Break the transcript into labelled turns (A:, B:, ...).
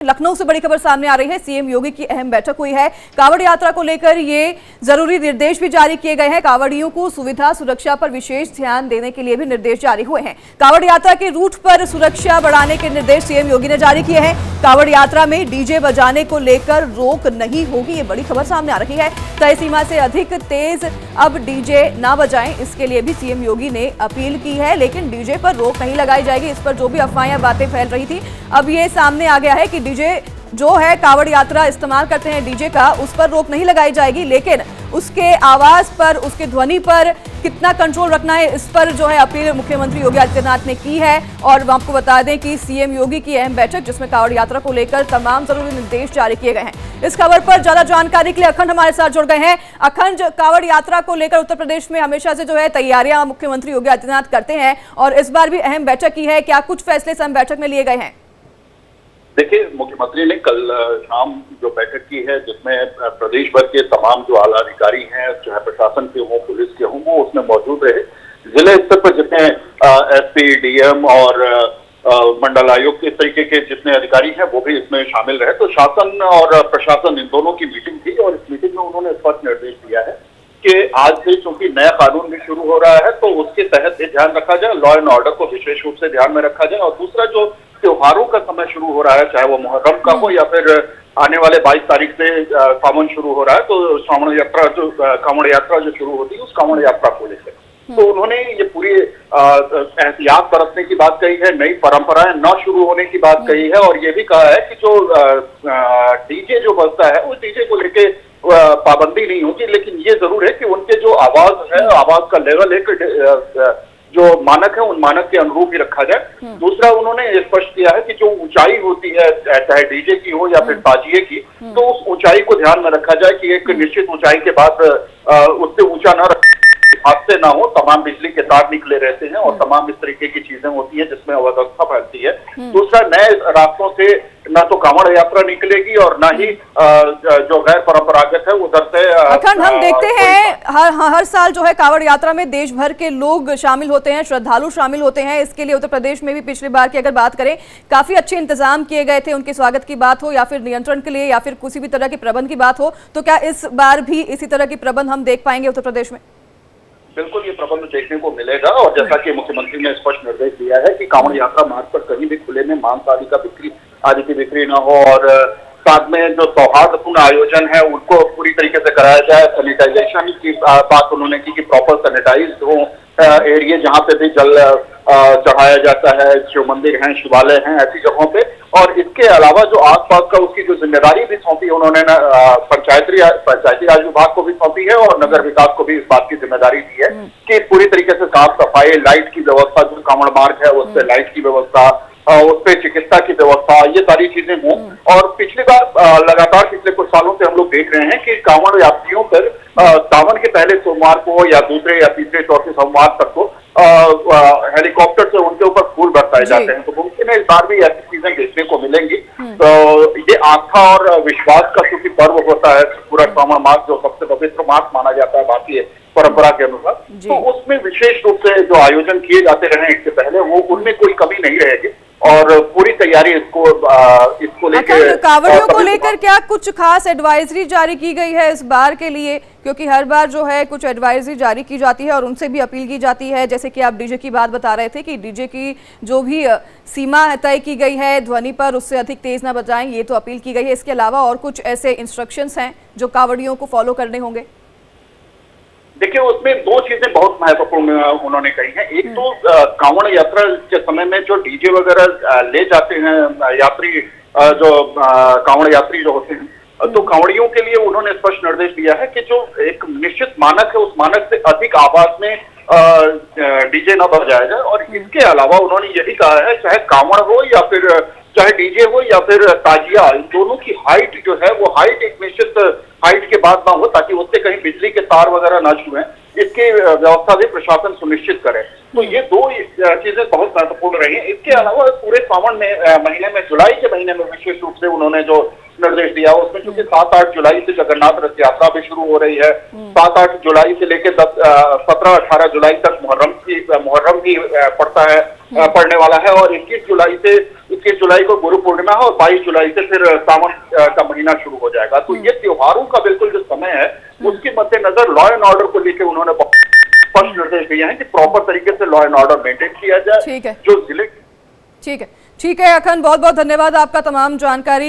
A: लखनऊ से बड़ी खबर सामने आ रही है। सीएम योगी की अहम बैठक हुई है। कांवड़ यात्रा को लेकर ये जरूरी निर्देश भी जारी किए गए हैं। कांवड़ियों को सुविधा सुरक्षा पर विशेष ध्यान देने के लिए भी निर्देश जारी हुए हैं। कांवड़ यात्रा के रूट पर सुरक्षा बढ़ाने के निर्देश सीएम योगी ने जारी किए हैं। कांवड़ यात्रा में डीजे बजाने को लेकर रोक नहीं होगी, ये बड़ी खबर सामने आ रही है। तय सीमा से अधिक तेज अब डीजे ना बजाएं, इसके लिए भी सीएम योगी ने अपील की है। लेकिन डीजे पर रोक नहीं लगाई जाएगी। इस पर जो भी अफवाहें बातें फैल रही थी, अब ये सामने आ गया है कि डीजे जो है कांवड़ यात्रा इस्तेमाल करते हैं डीजे का, उस पर रोक नहीं लगाई जाएगी। लेकिन उसके आवाज पर, उसके ध्वनि पर कितना कंट्रोल रखना है, इस पर जो है अपील मुख्यमंत्री योगी आदित्यनाथ ने की है। और आपको बता दें कि सीएम योगी की अहम बैठक, जिसमें कांवड़ यात्रा को लेकर तमाम जरूरी निर्देश जारी किए गए हैं। इस खबर पर ज्यादा जानकारी के लिए अखंड हमारे साथ जुड़ गए हैं। अखंड, कांवड़ यात्रा को लेकर उत्तर प्रदेश में हमेशा से जो है तैयारियां मुख्यमंत्री योगी आदित्यनाथ करते हैं और इस बार भी अहम बैठक की है। क्या कुछ फैसले इस अहम बैठक में लिए गए हैं?
B: देखिए, मुख्यमंत्री ने कल शाम जो बैठक की है, जिसमें प्रदेश भर के तमाम जो आला अधिकारी हैं, चाहे प्रशासन के हों, पुलिस के हों, वो उसमें मौजूद रहे। जिले स्तर पर जितने एसपी, डीएम और मंडल आयुक्त इस तरीके के जितने अधिकारी हैं, वो भी इसमें शामिल रहे। तो शासन और प्रशासन इन दोनों की मीटिंग थी और इस मीटिंग में उन्होंने स्पष्ट निर्देश दिया है कि आज से चूंकि नया कानून भी शुरू हो रहा है, तो उसके तहत ध्यान रखा जाए, लॉ एंड ऑर्डर को विशेष रूप से ध्यान में रखा जाए। और दूसरा, जो त्योहारों का समय शुरू हो रहा है, चाहे वो मुहर्रम का हो या फिर आने वाले 22 तारीख से सावन शुरू हो रहा है, तो श्रावण यात्रा जो कांवड़ यात्रा जो शुरू होती है, उस कांवड़ यात्रा को लेकर तो उन्होंने ये पूरी एहतियात बरतने की बात कही है, नई परंपराएं न शुरू होने की बात कही है। और ये भी कहा है कि जो डीजे जो बजता है, उस डीजे को लेके पाबंदी नहीं होगी, लेकिन ये जरूर है कि उनके जो आवाज है, आवाज का लेवल एक जो मानक है, उन मानक के अनुरूप ही रखा जाए। दूसरा, उन्होंने स्पष्ट किया है कि जो ऊंचाई होती है, चाहे डीजे की हो या फिर ताजिए की, तो उस ऊंचाई को ध्यान में रखा जाए कि एक निश्चित ऊंचाई के बाद उससे ऊंचा न रखें, हादसे ना हो। तमाम बिजली के तार निकले रहते हैं और तमाम इस तरीके की चीजें होती है जिसमें अव्यवस्था फैलती है। दूसरा, नए रास्तों से ना तो कांवड़ यात्रा निकलेगी और ना ही जो गैर परंपरागत है उधर से।
A: अखंड, हम देखते हैं हर साल जो है कांवड़ यात्रा में देश भर के लोग शामिल होते हैं, श्रद्धालु शामिल होते हैं। इसके लिए उत्तर प्रदेश में भी पिछली बार की अगर बात करें, काफी अच्छे इंतजाम किए गए थे। उनके स्वागत की बात हो या फिर नियंत्रण के लिए या फिर किसी भी तरह के प्रबंध की बात हो, तो क्या इस बार भी इसी तरह के प्रबंध हम देख पाएंगे उत्तर प्रदेश में?
B: बिल्कुल, ये प्रबंध देखने को मिलेगा। और जैसा कि मुख्यमंत्री ने स्पष्ट निर्देश दिया है कि कांवड़ यात्रा मार्ग पर कहीं भी खुले में मांस आदि की बिक्री न हो और साथ में जो सौहार्दपूर्ण आयोजन है उनको पूरी तरीके से कराया जाए। सैनिटाइजेशन की बात उन्होंने की कि प्रॉपर सैनिटाइज हो एरिया जहाँ पे भी जल चढ़ाया जाता है, शिव मंदिर हैं, शिवालय हैं, ऐसी जगहों पे। और इसके अलावा जो आसपास का उसकी जो जिम्मेदारी भी सौंपी उन्होंने पंचायती राज विभाग को भी सौंपी है और नगर विकास को भी इस बात की जिम्मेदारी दी है कि पूरी तरीके से साफ सफाई, लाइट की व्यवस्था, जो कांवड़ मार्ग है उस पर लाइट की व्यवस्था, उस पर चिकित्सा की व्यवस्था, ये सारी चीजें हों। और पिछली बार लगातार पिछले कुछ सालों से हम लोग देख रहे हैं कि कांवड़ यात्रियों पर सावन के पहले सोमवार को या दूसरे या तीसरे चौथे सोमवार तक को हेलीकॉप्टर से उनके ऊपर फूल बरसाए जाते हैं। तो मुमकिन है इस बार भी ऐसी चीजें देखने को मिलेंगी। तो ये आस्था और विश्वास का क्योंकि पर्व होता है, पूरा कांवड़ मार्ग जो सबसे पवित्र मार्ग माना जाता है भारतीय परंपरा के अनुसार, तो उसमें विशेष रूप से जो आयोजन किए जाते रहे इससे पहले, वो उनमें कोई कमी नहीं रहेगी और पूरी तैयारी इसको लेकर।
A: कांवड़ियों को लेकर क्या कुछ खास एडवाइजरी जारी की गई है इस बार के लिए? क्योंकि हर बार जो है कुछ एडवाइजरी जारी की जाती है और उनसे भी अपील की जाती है। जैसे कि आप डीजे की बात बता रहे थे कि डीजे की जो भी सीमा तय की गई है ध्वनि पर, उससे अधिक तेज ना बजाएं, ये तो अपील की गई है। इसके अलावा और कुछ ऐसे इंस्ट्रक्शंस हैं जो कांवड़ियों को फॉलो करने होंगे?
B: देखिए, उसमें दो चीजें बहुत महत्वपूर्ण उन्होंने कही हैं। एक तो कांवड़ यात्रा के समय में जो डीजे वगैरह ले जाते हैं यात्री, जो कांवड़ यात्री जो होते हैं, तो कांवड़ियों के लिए उन्होंने स्पष्ट निर्देश दिया है कि जो एक निश्चित मानक है, उस मानक से अधिक आवाज में डीजे न बजाया जाए। और इसके अलावा उन्होंने यही कहा है, चाहे कांवड़ हो या फिर चाहे डीजे हो या फिर ताजिया, इन दोनों की हाइट जो है वो हाइट एक निश्चित हाइट के बाद ना हो, ताकि उससे कहीं बिजली के तार वगैरह ना छुएं। इसकी व्यवस्था भी प्रशासन सुनिश्चित करे। तो ये दो चीजें बहुत महत्वपूर्ण रही हैं। इसके अलावा पूरे सावन महीने में, जुलाई के महीने में विशेष रूप से उन्होंने जो निर्देश दिया उसमें चूंकि 7-8 जुलाई से जगन्नाथ रथ यात्रा भी शुरू हो रही है, 7-8 जुलाई से लेकर 17-18 जुलाई तक मुहर्रम भी पड़ता है, पड़ने वाला है और 21 जुलाई से 21 जुलाई को गुरु पूर्णिमा है और 22 जुलाई से फिर सावन का महीना शुरू हो जाएगा। तो ये त्योहारों का बिल्कुल जो समय है उसके मद्देनजर लॉ एंड ऑर्डर को लेकर उन्होंने स्पष्ट निर्देश दिए हैं कि प्रॉपर तरीके से लॉ एंड ऑर्डर मेंटेन किया जाए।
A: ठीक है,
B: जो जिले
A: ठीक है अखन, बहुत बहुत धन्यवाद आपका तमाम जानकारी